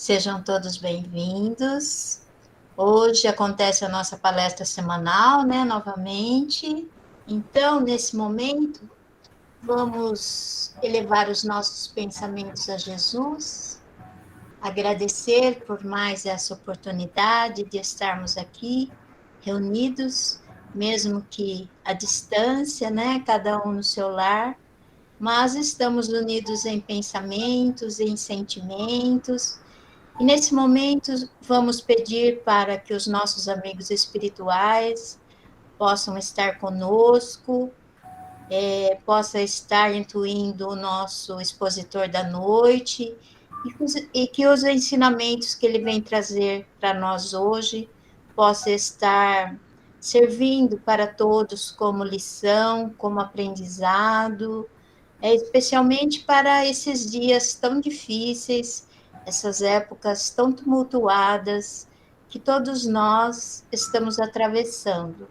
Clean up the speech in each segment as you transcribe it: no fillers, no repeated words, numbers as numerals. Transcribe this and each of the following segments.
Sejam todos bem-vindos. Hoje acontece a nossa palestra semanal, né, novamente. Então, nesse momento, vamos elevar os nossos pensamentos a Jesus, agradecer por mais essa oportunidade de estarmos aqui reunidos, mesmo que à distância, né, cada um no seu lar, mas estamos unidos em pensamentos, em sentimentos. E nesse momento, vamos pedir para que os nossos amigos espirituais possam estar conosco, possa estar intuindo o nosso expositor da noite, e que os ensinamentos que ele vem trazer para nós hoje possa estar servindo para todos como lição, como aprendizado, especialmente para esses dias tão difíceis, essas épocas tão tumultuadas que todos nós estamos atravessando.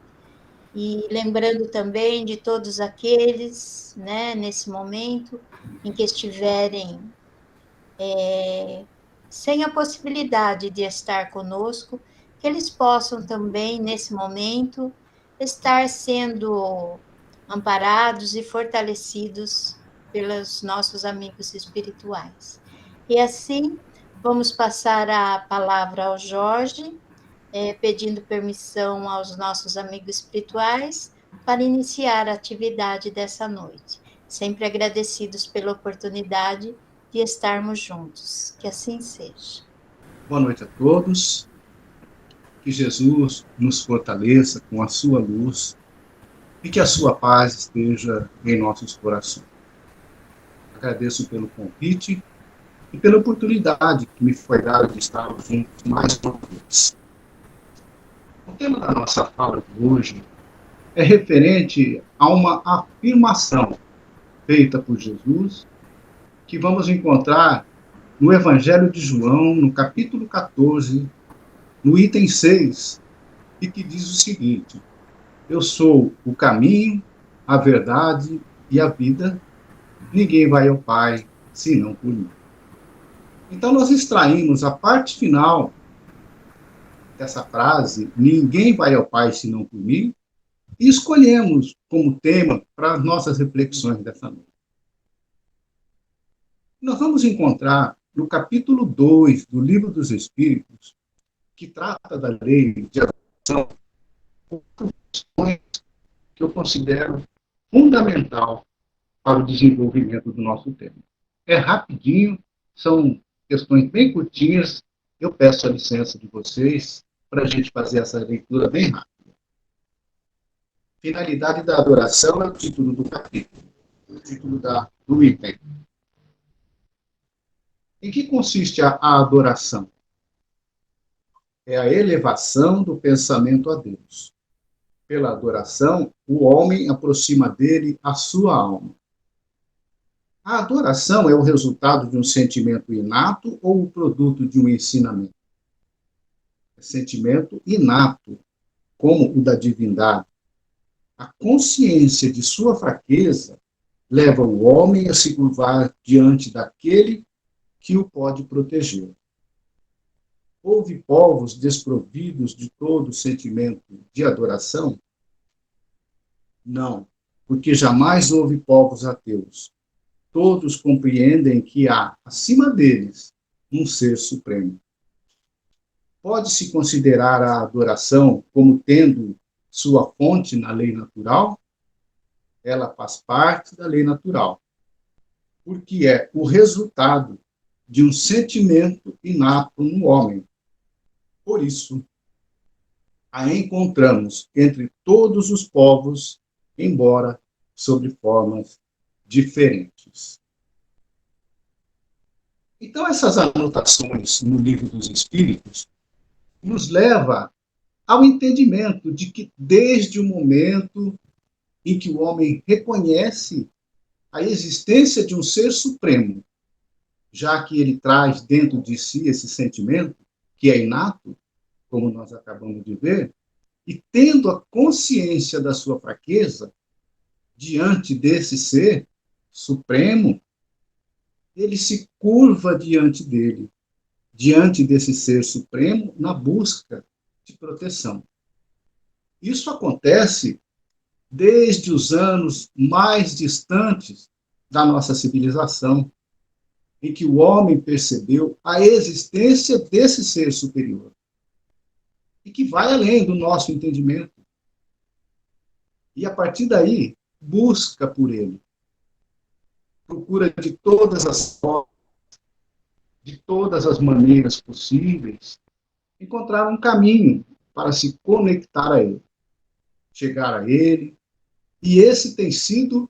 E lembrando também de todos aqueles, né, nesse momento, em que estiverem sem a possibilidade de estar conosco, que eles possam também, nesse momento, estar sendo amparados e fortalecidos pelos nossos amigos espirituais. E assim, vamos passar a palavra ao Jorge, pedindo permissão aos nossos amigos espirituais para iniciar a atividade dessa noite. Sempre agradecidos pela oportunidade de estarmos juntos. Que assim seja. Boa noite a todos. Que Jesus nos fortaleça com a sua luz e que a sua paz esteja em nossos corações. Agradeço pelo convite e pela oportunidade que me foi dada de estar juntos mais uma vez. O tema da nossa fala de hoje é referente a uma afirmação feita por Jesus que vamos encontrar no Evangelho de João, no capítulo 14, no item 6, e que diz o seguinte: eu sou o caminho, a verdade e a vida. Ninguém vai ao Pai senão por mim. Então, nós extraímos a parte final dessa frase, ninguém vai ao Pai senão por mim, e escolhemos como tema para as nossas reflexões dessa noite. Nós vamos encontrar no capítulo 2 do Livro dos Espíritos, que trata da lei de adoção, questões que eu considero fundamental para o desenvolvimento do nosso tema. É rapidinho, são questões bem curtinhas. Eu peço a licença de vocês para a gente fazer essa leitura bem rápida. Finalidade da adoração é o título do capítulo, o título do item. Em que consiste a adoração? É a elevação do pensamento a Deus. Pela adoração, o homem aproxima dele a sua alma. A adoração é o resultado de um sentimento inato ou o produto de um ensinamento? É sentimento inato, como o da divindade. A consciência de sua fraqueza leva o homem a se curvar diante daquele que o pode proteger. Houve povos desprovidos de todo sentimento de adoração? Não, porque jamais houve povos ateus. Todos compreendem que há, acima deles, um ser supremo. Pode-se considerar a adoração como tendo sua fonte na lei natural? Ela faz parte da lei natural, porque é o resultado de um sentimento inato no homem. Por isso, a encontramos entre todos os povos, embora sob formas diferentes. Então, essas anotações no Livro dos Espíritos nos leva ao entendimento de que desde o momento em que o homem reconhece a existência de um ser supremo, já que ele traz dentro de si esse sentimento, que é inato, como nós acabamos de ver, e tendo a consciência da sua fraqueza, diante desse ser supremo, ele se curva diante dele, diante desse ser supremo na busca de proteção. Isso acontece desde os anos mais distantes da nossa civilização, em que o homem percebeu a existência desse ser superior e que vai além do nosso entendimento. E a partir daí, busca por ele. Procura de todas as formas, de todas as maneiras possíveis, encontrar um caminho para se conectar a ele, chegar a ele. E esse tem sido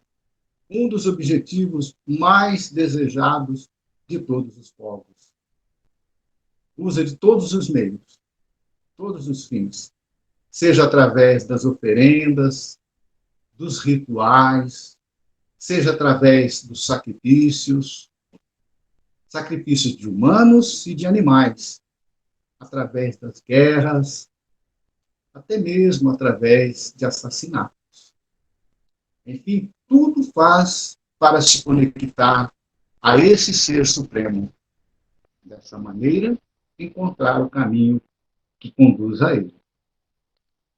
um dos objetivos mais desejados de todos os povos. Usa de todos os meios, todos os fins, seja através das oferendas, dos rituais, seja através dos sacrifícios, sacrifícios de humanos e de animais, através das guerras, até mesmo através de assassinatos. Enfim, tudo faz para se conectar a esse ser supremo. Dessa maneira, encontrar o caminho que conduz a ele.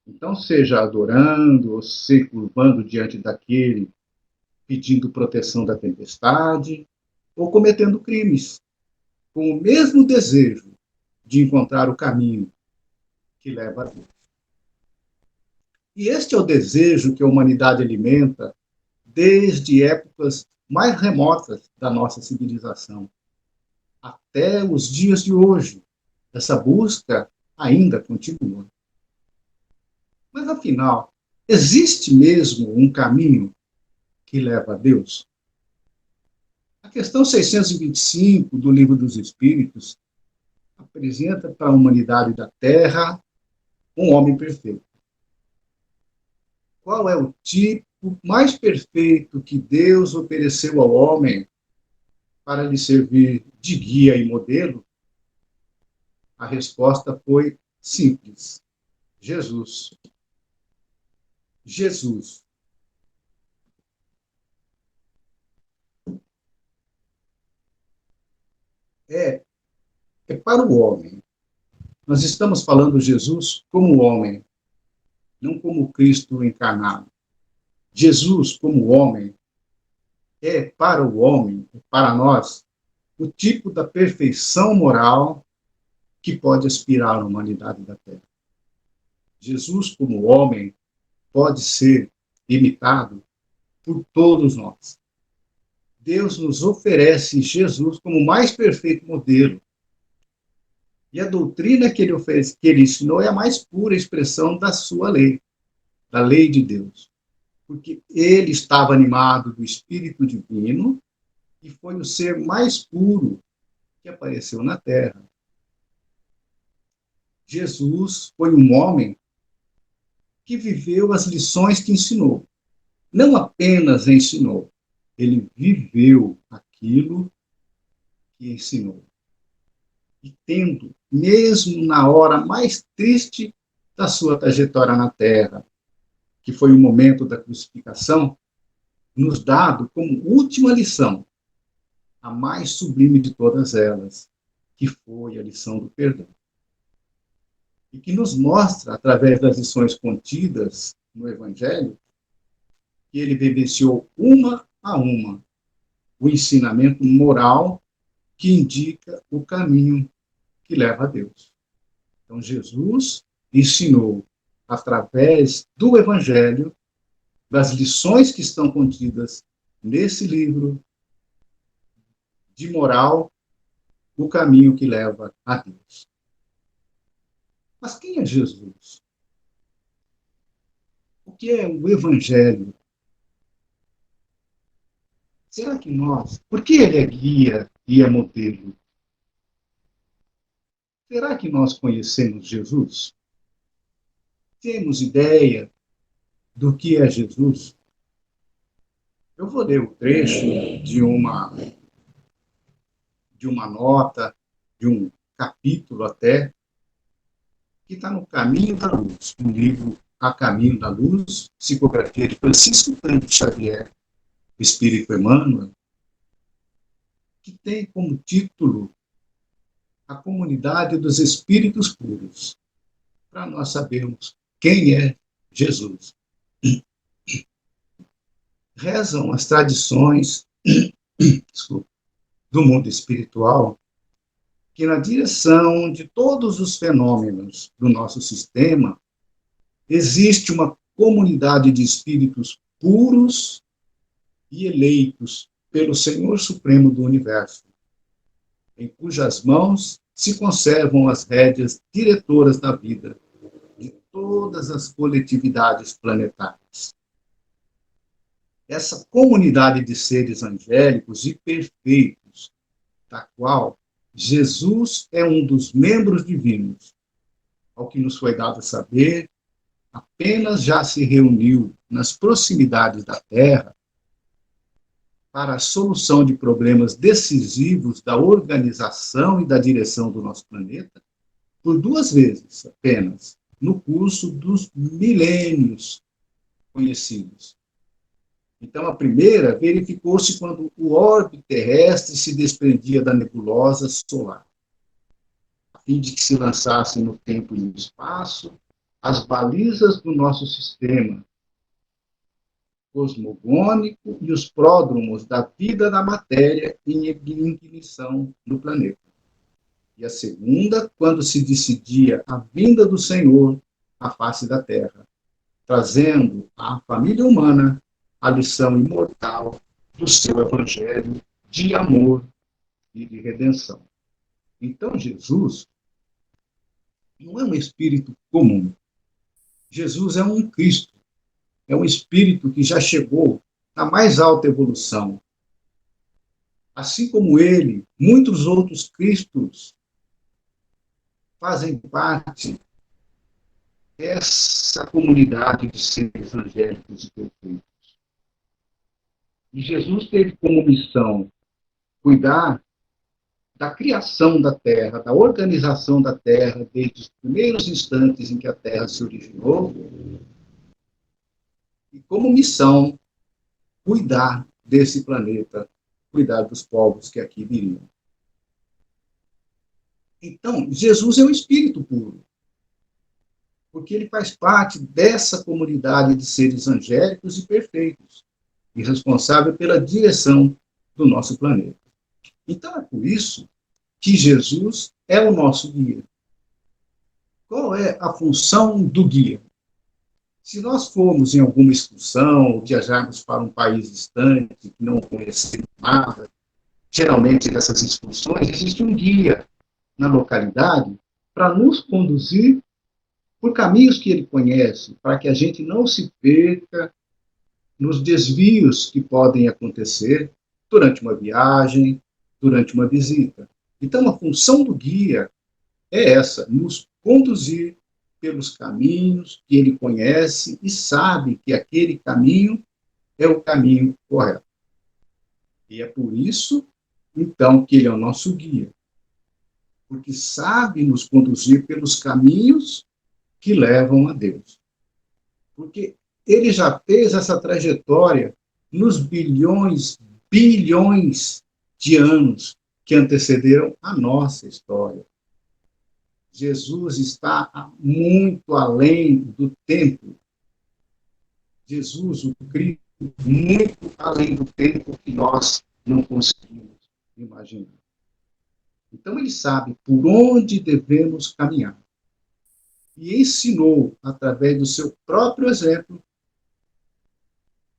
Então, seja adorando ou se curvando diante daquele, pedindo proteção da tempestade, ou cometendo crimes, com o mesmo desejo de encontrar o caminho que leva a Deus. E este é o desejo que a humanidade alimenta desde épocas mais remotas da nossa civilização, até os dias de hoje. Essa busca ainda continua. Mas, afinal, existe mesmo um caminho que leva a Deus? A questão 625 do Livro dos Espíritos apresenta para a humanidade da Terra um homem perfeito. Qual é o tipo mais perfeito que Deus ofereceu ao homem para lhe servir de guia e modelo? A resposta foi simples: Jesus. Jesus. É para o homem. Nós estamos falando Jesus como homem, não como Cristo encarnado. Jesus, como homem, é para o homem, para nós, o tipo da perfeição moral que pode aspirar a humanidade da Terra. Jesus, como homem, pode ser imitado por todos nós. Deus nos oferece Jesus como o mais perfeito modelo. E a doutrina que ele ensinou é a mais pura expressão da sua lei, da lei de Deus. Porque ele estava animado do Espírito Divino e foi o ser mais puro que apareceu na Terra. Jesus foi um homem que viveu as lições que ensinou. Não apenas ensinou, ele viveu aquilo que ensinou. E tendo, mesmo na hora mais triste da sua trajetória na Terra, que foi o momento da crucificação, nos dado como última lição, a mais sublime de todas elas, que foi a lição do perdão. E que nos mostra, através das lições contidas no Evangelho, que ele vivenciou uma a uma o ensinamento moral que indica o caminho que leva a Deus. Então, Jesus ensinou, através do Evangelho, das lições que estão contidas nesse livro de moral, o caminho que leva a Deus. Mas quem é Jesus? O que é o Evangelho? Será que nós... Por que ele é guia e é modelo? Será que nós conhecemos Jesus? Temos ideia do que é Jesus? Eu vou ler o trecho de uma nota, de um capítulo até, que está no Caminho da Luz, um livro A Caminho da Luz, psicografia de Francisco Cândido Xavier, Espírito Emmanuel, que tem como título a comunidade dos espíritos puros, para nós sabermos quem é Jesus. Rezam as tradições do mundo espiritual que, na direção de todos os fenômenos do nosso sistema, existe uma comunidade de espíritos puros e eleitos pelo Senhor Supremo do Universo, em cujas mãos se conservam as rédeas diretoras da vida de todas as coletividades planetárias. Essa comunidade de seres angélicos e perfeitos, da qual Jesus é um dos membros divinos, ao que nos foi dado saber, apenas já se reuniu nas proximidades da Terra para a solução de problemas decisivos da organização e da direção do nosso planeta, por 2 vezes apenas, no curso dos milênios conhecidos. Então, a primeira verificou-se quando o orbe terrestre se desprendia da nebulosa solar, a fim de que se lançassem no tempo e no espaço as balizas do nosso sistema cosmogônico e os pródromos da vida da matéria em ignição no planeta. E a segunda, quando se decidia a vinda do Senhor à face da Terra, trazendo à família humana a lição imortal do seu evangelho de amor e de redenção. Então, Jesus não é um espírito comum. Jesus é um Cristo, é um espírito que já chegou na mais alta evolução. Assim como ele, muitos outros Cristos fazem parte dessa comunidade de seres angélicos e perfeitos. E Jesus teve como missão cuidar da criação da Terra, da organização da Terra, desde os primeiros instantes em que a Terra se originou, e como missão cuidar desse planeta, cuidar dos povos que aqui viriam. Então, Jesus é um espírito puro, porque ele faz parte dessa comunidade de seres angélicos e perfeitos, e responsável pela direção do nosso planeta. Então, é por isso que Jesus é o nosso guia. Qual é a função do guia? Se nós formos em alguma excursão, ou viajarmos para um país distante, que não conhecemos nada, geralmente nessas excursões existe um guia na localidade para nos conduzir por caminhos que ele conhece, para que a gente não se perca nos desvios que podem acontecer durante uma viagem, durante uma visita. Então, a função do guia é essa, nos conduzir pelos caminhos que ele conhece e sabe que aquele caminho é o caminho correto. E é por isso, então, que ele é o nosso guia. Porque sabe nos conduzir pelos caminhos que levam a Deus. Porque ele já fez essa trajetória nos bilhões de anos que antecederam a nossa história. Jesus está muito além do tempo. Jesus, o Cristo, muito além do tempo que nós não conseguimos imaginar. Então, ele sabe por onde devemos caminhar. E ensinou, através do seu próprio exemplo,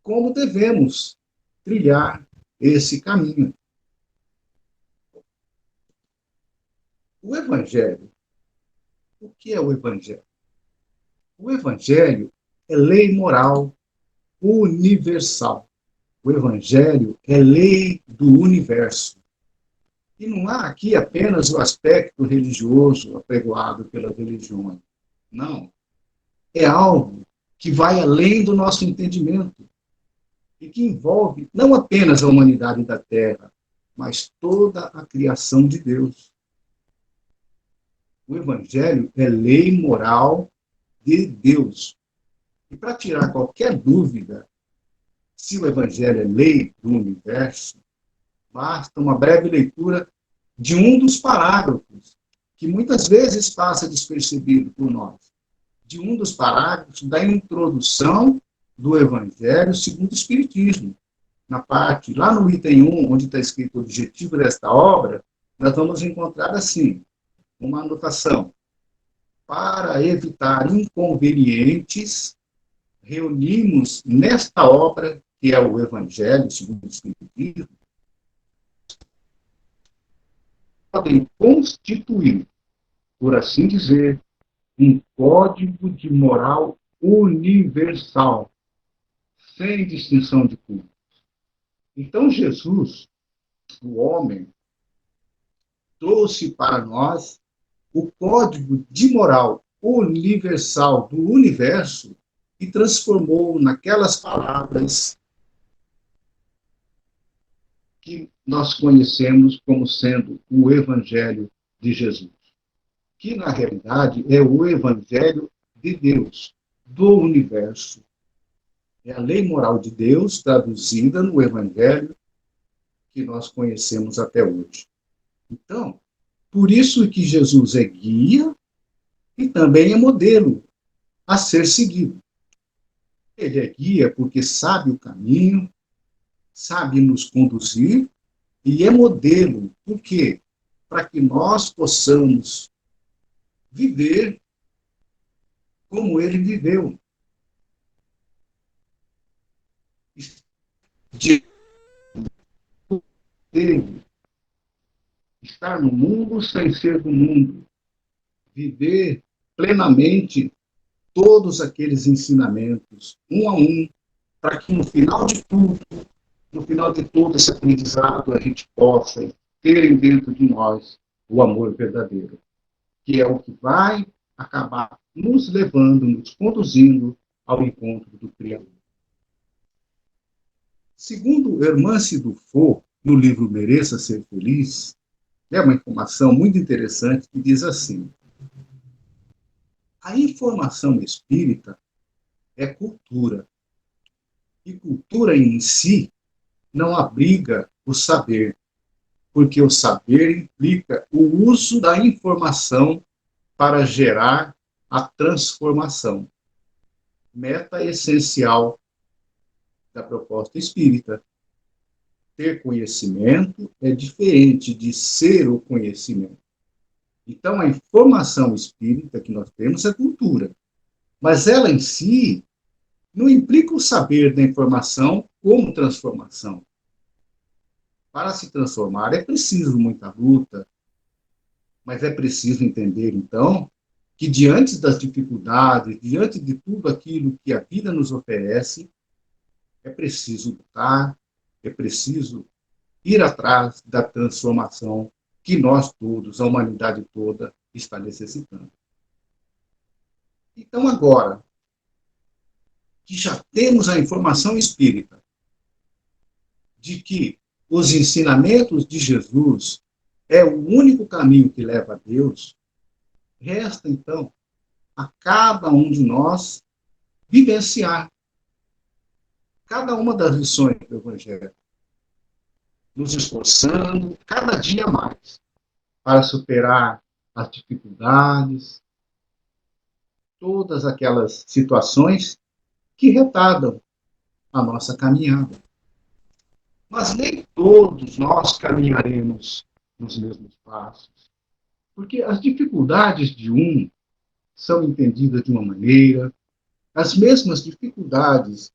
como devemos trilhar esse caminho. O Evangelho. O que é o Evangelho? O Evangelho é lei moral universal. O Evangelho é lei do universo. E não há aqui apenas o aspecto religioso apregoado pelas religiões. Não. É algo que vai além do nosso entendimento e que envolve não apenas a humanidade da Terra, mas toda a criação de Deus. O Evangelho é lei moral de Deus. E para tirar qualquer dúvida se o Evangelho é lei do universo, basta uma breve leitura de um dos parágrafos que muitas vezes passa despercebido por nós, de um dos parágrafos da introdução do Evangelho segundo o Espiritismo. Na parte, lá no item 1, onde está escrito o objetivo desta obra, nós vamos encontrar assim, uma anotação. Para evitar inconvenientes, reunimos nesta obra, que é o Evangelho segundo o Espiritismo, podem constituir, por assim dizer, um código de moral universal, sem distinção de culto. Então, Jesus, o homem, trouxe para nós o código de moral universal do universo e transformou naquelas palavras que nós conhecemos como sendo o Evangelho de Jesus, que na realidade é o Evangelho de Deus, do universo. É a lei moral de Deus traduzida no Evangelho que nós conhecemos até hoje. Então, por isso que Jesus é guia e também é modelo a ser seguido. Ele é guia porque sabe o caminho, sabe nos conduzir, e é modelo, por quê? Para que nós possamos viver como ele viveu. De ele, estar no mundo sem ser do mundo, viver plenamente todos aqueles ensinamentos, um a um, para que no final de tudo, no final de todo esse aprendizado, a gente possa ter dentro de nós o amor verdadeiro, que é o que vai acabar nos levando, nos conduzindo ao encontro do Criador. Segundo Hermance Dufour, no livro Mereça Ser Feliz, é uma informação muito interessante que diz assim: a informação espírita é cultura, e cultura em si não abriga o saber, porque o saber implica o uso da informação para gerar a transformação. Meta essencial da proposta espírita. Ter conhecimento é diferente de ser o conhecimento. Então, a informação espírita que nós temos é cultura, mas ela em si não implica o saber da informação como transformação. Para se transformar é preciso muita luta, mas é preciso entender, então, que diante das dificuldades, diante de tudo aquilo que a vida nos oferece, é preciso lutar, é preciso ir atrás da transformação que nós todos, a humanidade toda, está necessitando. Então, agora, que já temos a informação espírita de que os ensinamentos de Jesus é o único caminho que leva a Deus, resta, então, a cada um de nós vivenciar cada uma das lições do Evangelho, nos esforçando cada dia mais para superar as dificuldades, todas aquelas situações que retardam a nossa caminhada. Mas nem todos nós caminharemos nos mesmos passos, porque as dificuldades de um são entendidas de uma maneira, as mesmas dificuldades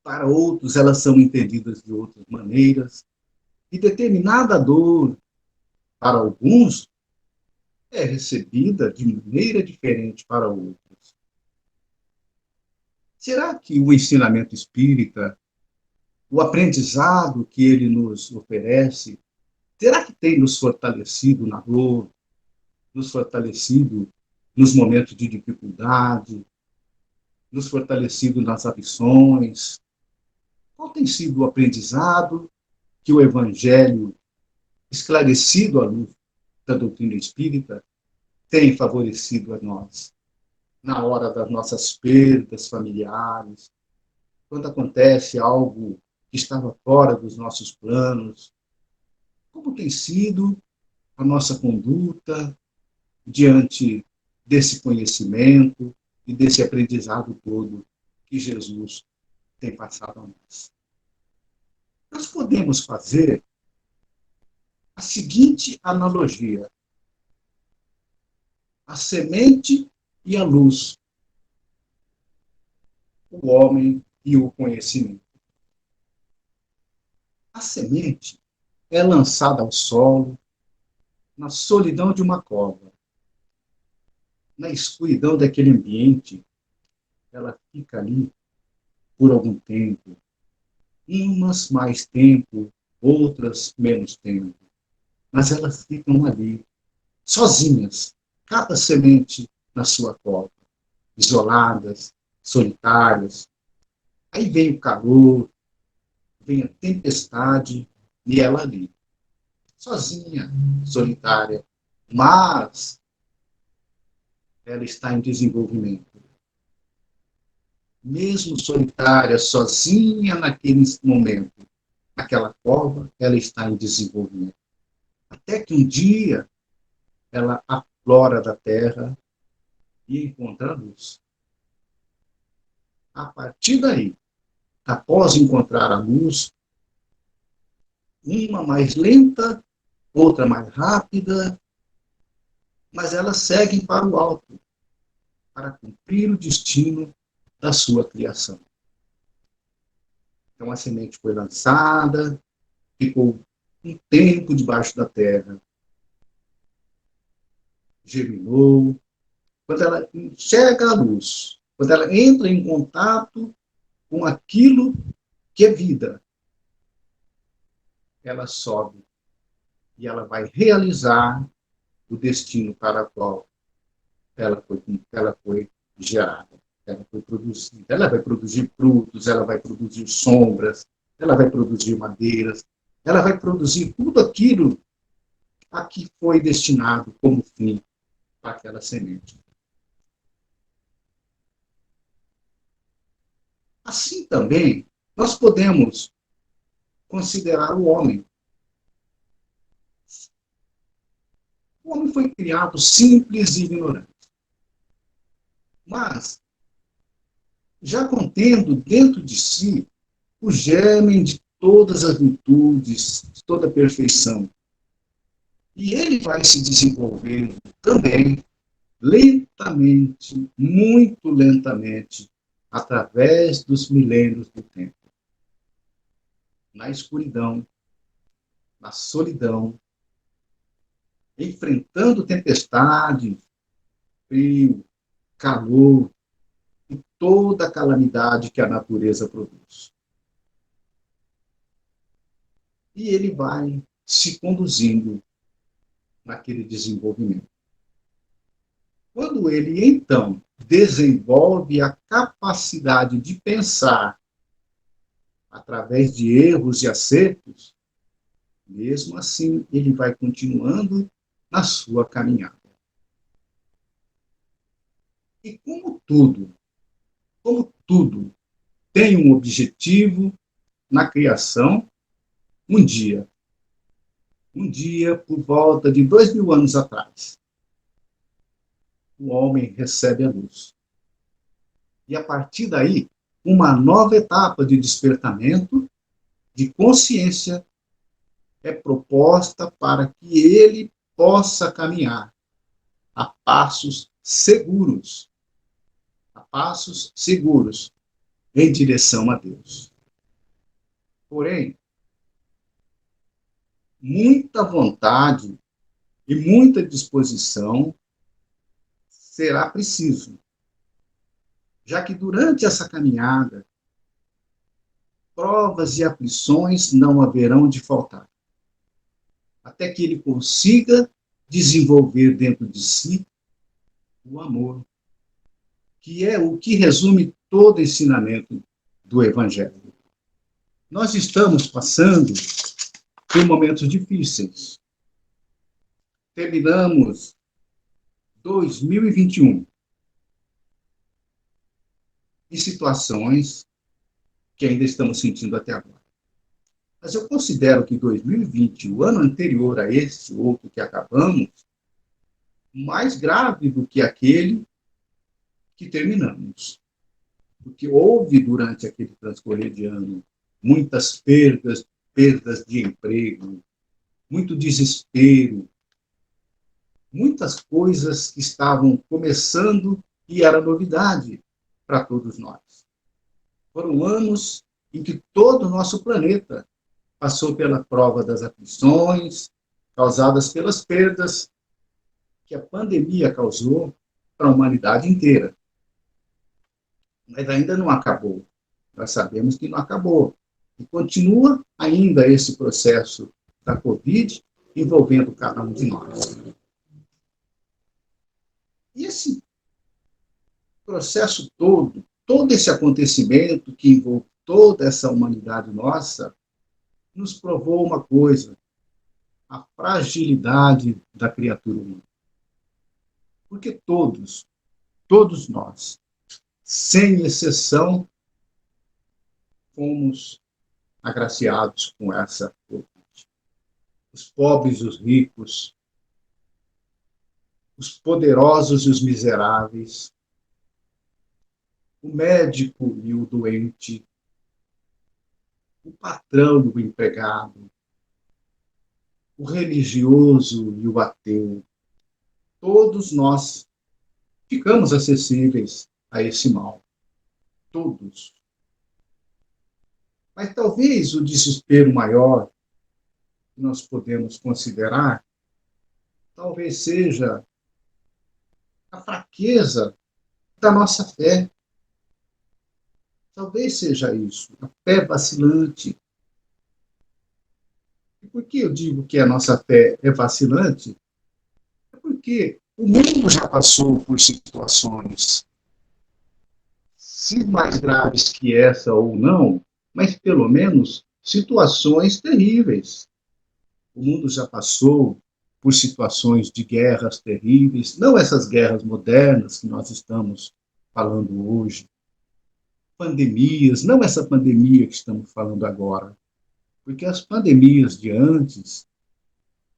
para outros elas são entendidas de outras maneiras, e determinada dor para alguns é recebida de maneira diferente para outros. Será que o ensinamento espírita, o aprendizado que ele nos oferece, será que tem nos fortalecido na dor, nos fortalecido nos momentos de dificuldade, nos fortalecido nas aflições? Qual tem sido o aprendizado que o Evangelho, esclarecido à luz da doutrina espírita, tem favorecido a nós na hora das nossas perdas familiares, quando acontece algo que estava fora dos nossos planos? Como tem sido a nossa conduta diante desse conhecimento e desse aprendizado todo que Jesus tem passado a nós. Nós podemos fazer a seguinte analogia: a semente e a luz, o homem e o conhecimento. A semente é lançada ao solo, na solidão de uma cova, na escuridão daquele ambiente. Ela fica ali por algum tempo, umas mais tempo, outras menos tempo, mas elas ficam ali, sozinhas, cada semente na sua cova, isoladas, solitárias. Aí vem o calor, vem a tempestade e ela ali, sozinha, solitária, mas ela está em desenvolvimento. Mesmo solitária, sozinha naquele momento, naquela cova, ela está em desenvolvimento. Até que um dia ela aflora da terra e encontra a luz. A partir daí, após encontrar a luz, uma mais lenta, outra mais rápida, mas elas seguem para o alto, para cumprir o destino da sua criação. Então a semente foi lançada, ficou um tempo debaixo da terra, germinou. Quando ela enxerga a luz, quando ela entra em contato com aquilo que é vida, ela sobe e ela vai realizar o destino para o qual ela foi gerada, ela foi produzida. Ela vai produzir frutos, ela vai produzir sombras, ela vai produzir madeiras, ela vai produzir tudo aquilo a que foi destinado como fim para aquela semente. Assim também, nós podemos considerar o homem. O homem foi criado simples e ignorante. Mas, já contendo dentro de si o germe de todas as virtudes, de toda a perfeição. E ele vai se desenvolvendo também, lentamente, muito lentamente, através dos milênios do tempo. Na escuridão, na solidão, enfrentando tempestade, frio, calor e toda a calamidade que a natureza produz. E ele vai se conduzindo naquele desenvolvimento. Quando ele, então, desenvolve a capacidade de pensar através de erros e acertos, mesmo assim, ele vai continuando na sua caminhada. E como tudo tem um objetivo na criação, um dia, por volta de 2000 anos atrás, o homem recebe a luz. E a partir daí, uma nova etapa de despertamento, de consciência, é proposta para que ele possa caminhar a passos seguros, em direção a Deus. Porém, muita vontade e muita disposição será preciso, já que durante essa caminhada, provas e aflições não haverão de faltar, até que ele consiga desenvolver dentro de si o amor, que é o que resume todo o ensinamento do Evangelho. Nós estamos passando por momentos difíceis. Terminamos 2021 em situações que ainda estamos sentindo até agora. Mas eu considero que 2020, o ano anterior a esse outro que acabamos, mais grave do que aquele que terminamos. Porque houve, durante aquele transcorrer de ano, muitas perdas de emprego, muito desespero, muitas coisas que estavam começando e era novidade para todos nós. Foram anos em que todo o nosso planeta passou pela prova das aflições causadas pelas perdas que a pandemia causou para a humanidade inteira. Mas ainda não acabou. Nós sabemos que não acabou. E continua ainda esse processo da Covid envolvendo cada um de nós. E esse processo todo, todo esse acontecimento que envolve toda essa humanidade nossa, nos provou uma coisa: a fragilidade da criatura humana. Porque todos nós, sem exceção, fomos agraciados com essa Covid. Os pobres e os ricos, os poderosos e os miseráveis, o médico e o doente, o patrão e o empregado, o religioso e o ateu, todos nós ficamos acessíveis a esse mal. Todos. Mas talvez o desespero maior que nós podemos considerar, talvez seja a fraqueza da nossa fé. Talvez seja isso, a fé vacilante. E por que eu digo que a nossa fé é vacilante? É porque o mundo já passou por situações, se mais graves que essa ou não, mas pelo menos situações terríveis. O mundo já passou por situações de guerras terríveis, não essas guerras modernas que nós estamos falando hoje, pandemias, não essa pandemia que estamos falando agora, porque as pandemias de antes,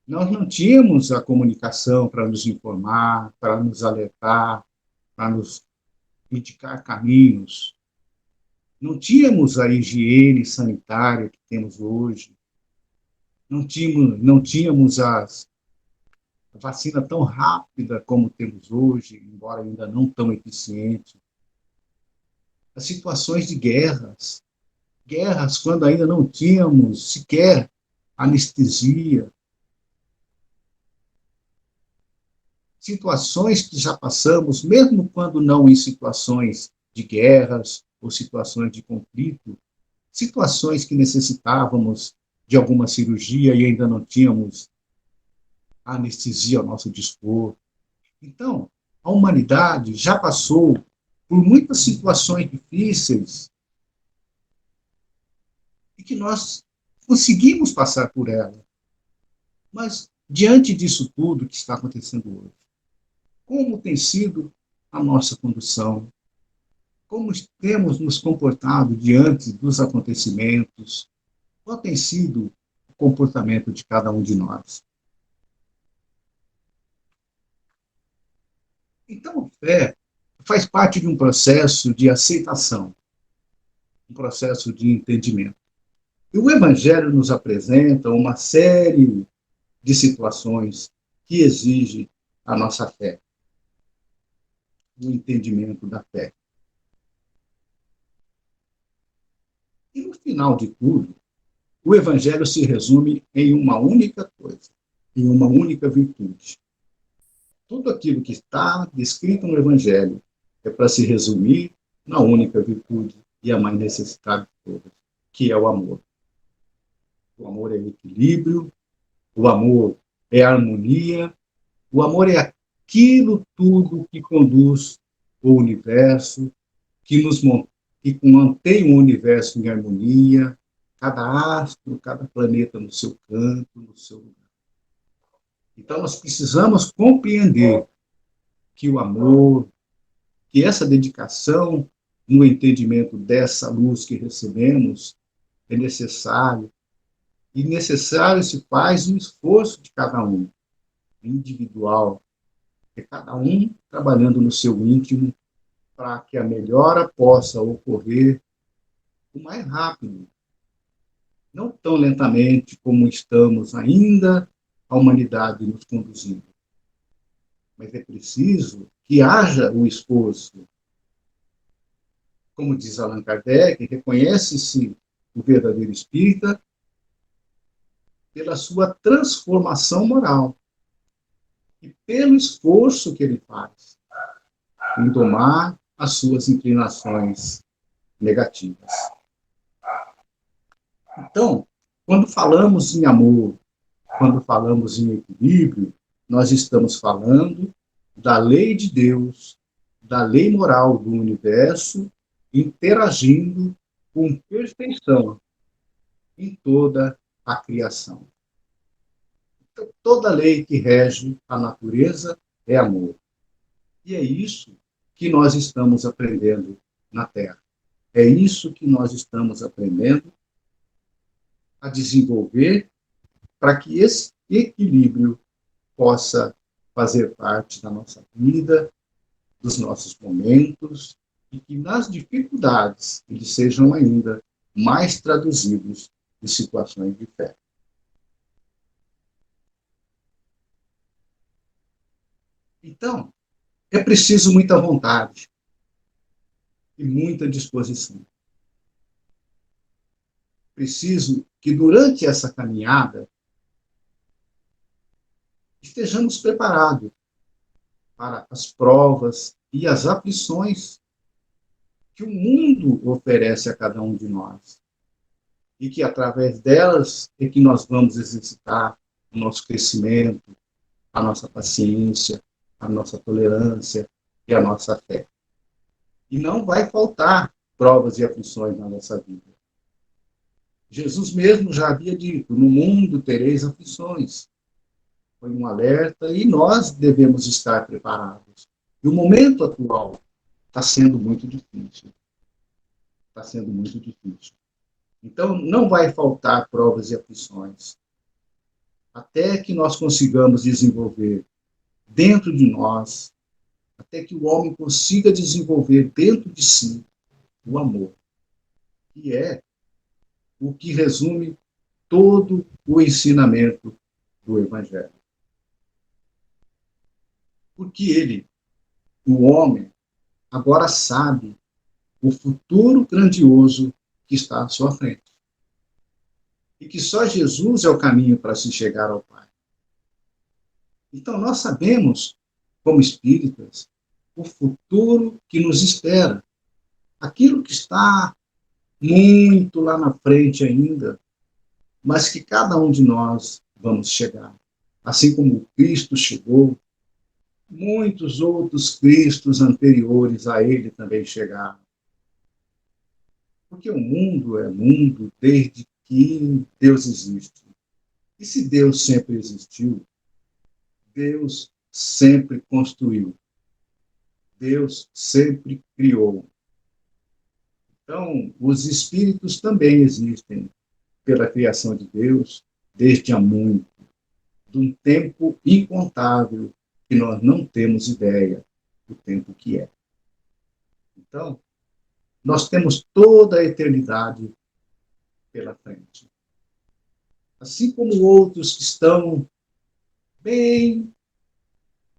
nós não tínhamos a comunicação para nos informar, para nos alertar, para nos indicar caminhos. Não tínhamos a higiene sanitária que temos hoje. Não tínhamos a vacina tão rápida como temos hoje, embora ainda não tão eficiente. As situações de guerras quando ainda não tínhamos sequer anestesia, situações que já passamos, mesmo quando não em situações de guerras ou situações de conflito, situações que necessitávamos de alguma cirurgia e ainda não tínhamos anestesia ao nosso dispor. Então, a humanidade já passou por muitas situações difíceis e que nós conseguimos passar por ela. Mas, diante disso tudo que está acontecendo hoje, como tem sido a nossa condução? Como temos nos comportado diante dos acontecimentos? Qual tem sido o comportamento de cada um de nós? Então, a fé faz parte de um processo de aceitação, um processo de entendimento. E o Evangelho nos apresenta uma série de situações que exigem a nossa fé, o entendimento da fé. E no final de tudo, o Evangelho se resume em uma única coisa, em uma única virtude. Tudo aquilo que está descrito no Evangelho é para se resumir na única virtude e a mais necessitada de todas, que é o amor. O amor é equilíbrio, o amor é harmonia, o amor é aquilo tudo que conduz o universo, que mantém o universo em harmonia, cada astro, cada planeta no seu canto, no seu lugar. Então, nós precisamos compreender que o amor, que essa dedicação no entendimento dessa luz que recebemos é necessário E necessário se faz um esforço de cada um, individual, de cada um trabalhando no seu íntimo para que a melhora possa ocorrer o mais rápido, não tão lentamente como estamos ainda a humanidade nos conduzindo. Mas é preciso que haja o esforço. Como diz Allan Kardec, reconhece-se o verdadeiro espírita pela sua transformação moral e pelo esforço que ele faz em domar as suas inclinações negativas. Então, quando falamos em amor, quando falamos em equilíbrio, nós estamos falando da lei de Deus, da lei moral do universo, interagindo com perfeição em toda a criação. Então, toda lei que rege a natureza é amor. E é isso que nós estamos aprendendo na Terra. É isso que nós estamos aprendendo a desenvolver para que esse equilíbrio possa fazer parte da nossa vida, dos nossos momentos, e que nas dificuldades eles sejam ainda mais traduzidos em situações de fé. Então, é preciso muita vontade e muita disposição. Preciso que durante essa caminhada estejamos preparados para as provas e as aflições que o mundo oferece a cada um de nós. E que através delas é que nós vamos exercitar o nosso crescimento, a nossa paciência, a nossa tolerância e a nossa fé. E não vai faltar provas e aflições na nossa vida. Jesus mesmo já havia dito, no mundo tereis aflições. Foi um alerta e nós devemos estar preparados. E o momento atual está sendo muito difícil. Está sendo muito difícil. Então, não vai faltar provas e aflições. Até que nós consigamos desenvolver dentro de nós, até que o homem consiga desenvolver dentro de si o amor, que é o que resume todo o ensinamento do Evangelho. Porque ele, o homem, agora sabe o futuro grandioso que está à sua frente. E que só Jesus é o caminho para se chegar ao Pai. Então, nós sabemos, como espíritas, o futuro que nos espera. Aquilo que está muito lá na frente ainda, mas que cada um de nós vamos chegar. Assim como Cristo chegou, muitos outros Cristos anteriores a ele também chegaram. Porque o mundo é mundo desde que Deus existe. E se Deus sempre existiu, Deus sempre construiu. Deus sempre criou. Então, os espíritos também existem pela criação de Deus desde há muito, de um tempo incontável que nós não temos ideia do tempo que é. Então, nós temos toda a eternidade pela frente. Assim como outros que estão bem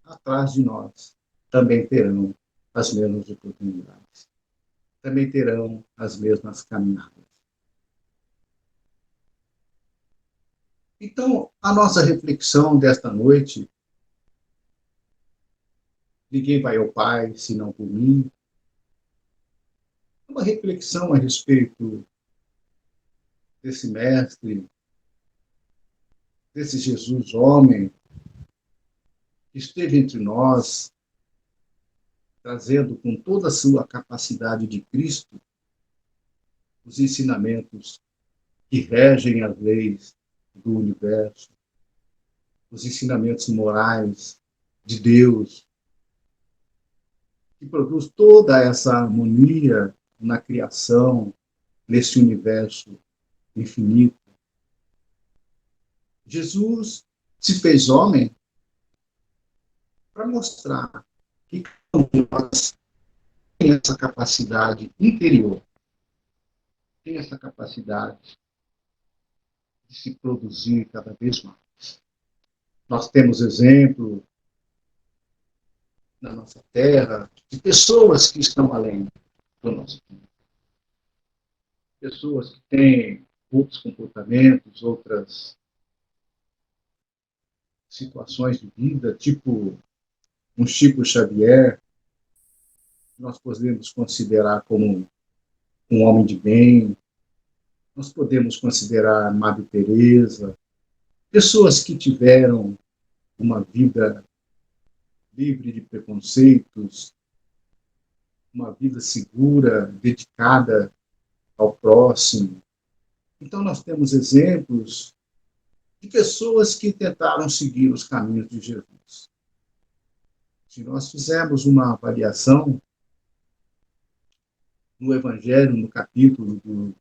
atrás de nós também terão as mesmas oportunidades, também terão as mesmas caminhadas. Então, a nossa reflexão desta noite, ninguém vai ao Pai senão por mim, uma reflexão a respeito desse mestre, desse Jesus homem, que esteve entre nós, trazendo com toda a sua capacidade de Cristo os ensinamentos que regem as leis do universo, os ensinamentos morais de Deus, que produz toda essa harmonia na criação, nesse universo infinito. Jesus se fez homem para mostrar que cada um de nós tem essa capacidade interior, tem essa capacidade de se produzir cada vez mais. Nós temos exemplo na nossa terra de pessoas que estão além do nosso tempo. Pessoas que têm outros comportamentos, outras situações de vida, tipo um Chico Xavier, nós podemos considerar como um homem de bem, nós podemos considerar a Madre Teresa, pessoas que tiveram uma vida livre de preconceitos, uma vida segura, dedicada ao próximo. Então, nós temos exemplos de pessoas que tentaram seguir os caminhos de Jesus. Se nós fizermos uma avaliação no Evangelho, no capítulo do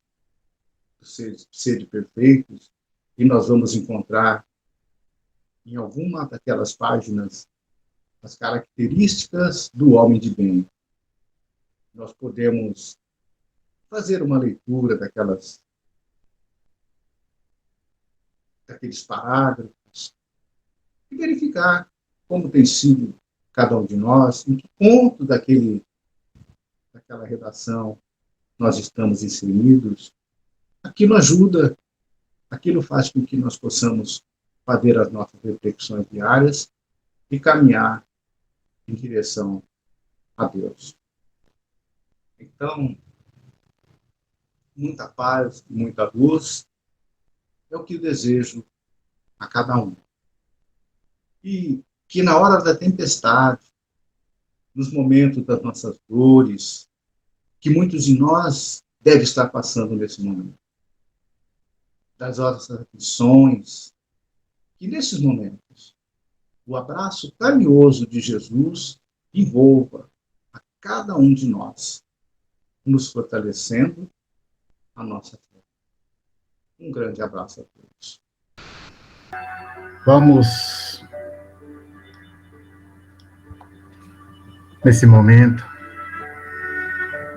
Sede Perfeitos, e nós vamos encontrar em alguma daquelas páginas as características do homem de bem. Nós podemos fazer uma leitura daqueles parágrafos e verificar como tem sido cada um de nós, em que ponto daquela redação nós estamos inseridos. Aquilo ajuda, aquilo faz com que nós possamos fazer as nossas reflexões diárias e caminhar em direção a Deus. Então, muita paz, muita luz é o que eu desejo a cada um. E que na hora da tempestade, nos momentos das nossas dores, que muitos de nós devem estar passando nesse momento, das nossas aflições, que nesses momentos o abraço carinhoso de Jesus envolva a cada um de nós, nos fortalecendo a nossa fé. Um grande abraço a todos. Vamos, nesse momento,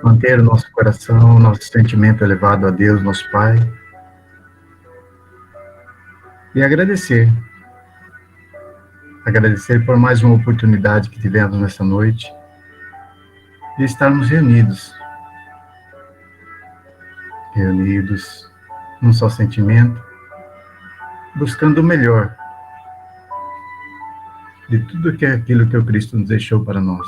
manter o nosso coração, nosso sentimento elevado a Deus, nosso Pai, e agradecer por mais uma oportunidade que tivemos nessa noite de estarmos reunidos num só sentimento, buscando o melhor de tudo que é aquilo que o Cristo nos deixou para nós.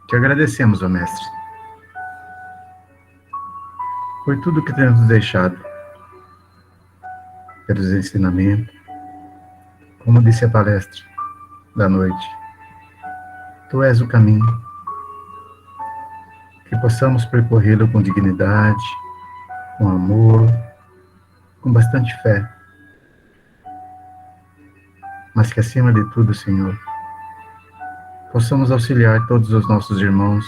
Te agradecemos, ó Mestre, por tudo que temos deixado, pelos ensinamentos, como disse a palestra da noite. Tu és o caminho, que possamos percorrê-lo com dignidade, com amor, com bastante fé, mas que acima de tudo, Senhor, possamos auxiliar todos os nossos irmãos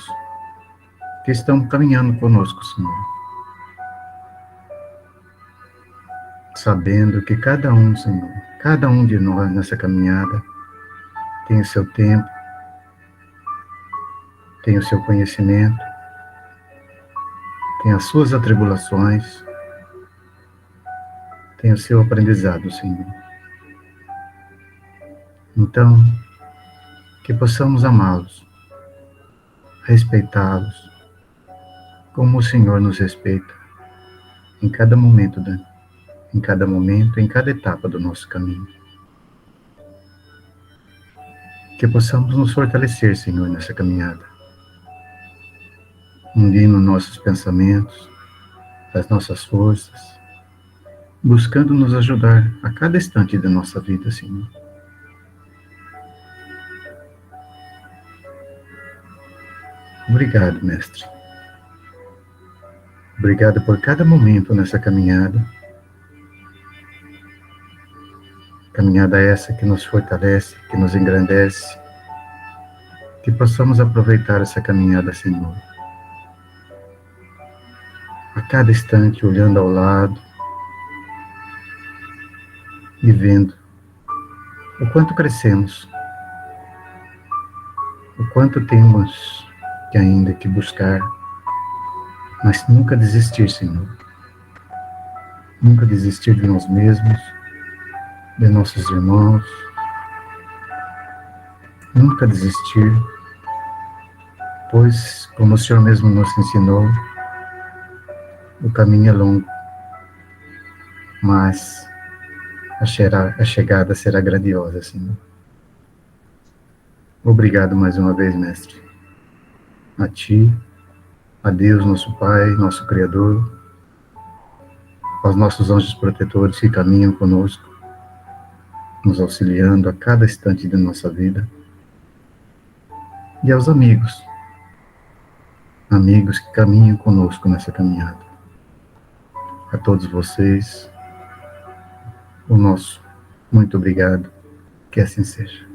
que estão caminhando conosco, Senhor, sabendo que cada um, Senhor, cada um de nós nessa caminhada tem o seu tempo, tem o seu conhecimento, tem as suas atribulações, tem o seu aprendizado, Senhor. Então, que possamos amá-los, respeitá-los, como o Senhor nos respeita, em cada momento, em cada etapa do nosso caminho. Que possamos nos fortalecer, Senhor, nessa caminhada, unindo nossos pensamentos, as nossas forças, buscando nos ajudar a cada instante da nossa vida, Senhor. Obrigado, Mestre. Obrigado por cada momento nessa caminhada. Caminhada essa que nos fortalece, que nos engrandece. Que possamos aproveitar essa caminhada, Senhor. A cada instante, olhando ao lado, e vendo o quanto crescemos, o quanto temos que ainda que buscar, mas nunca desistir, Senhor. Nunca desistir de nós mesmos, de nossos irmãos, nunca desistir, pois, como o Senhor mesmo nos ensinou, o caminho é longo, mas a chegada será grandiosa, Senhor. Obrigado mais uma vez, Mestre. A Ti, a Deus, nosso Pai, nosso Criador, aos nossos anjos protetores que caminham conosco, nos auxiliando a cada instante de nossa vida, e aos amigos que caminham conosco nessa caminhada. A todos vocês, o nosso muito obrigado, que assim seja.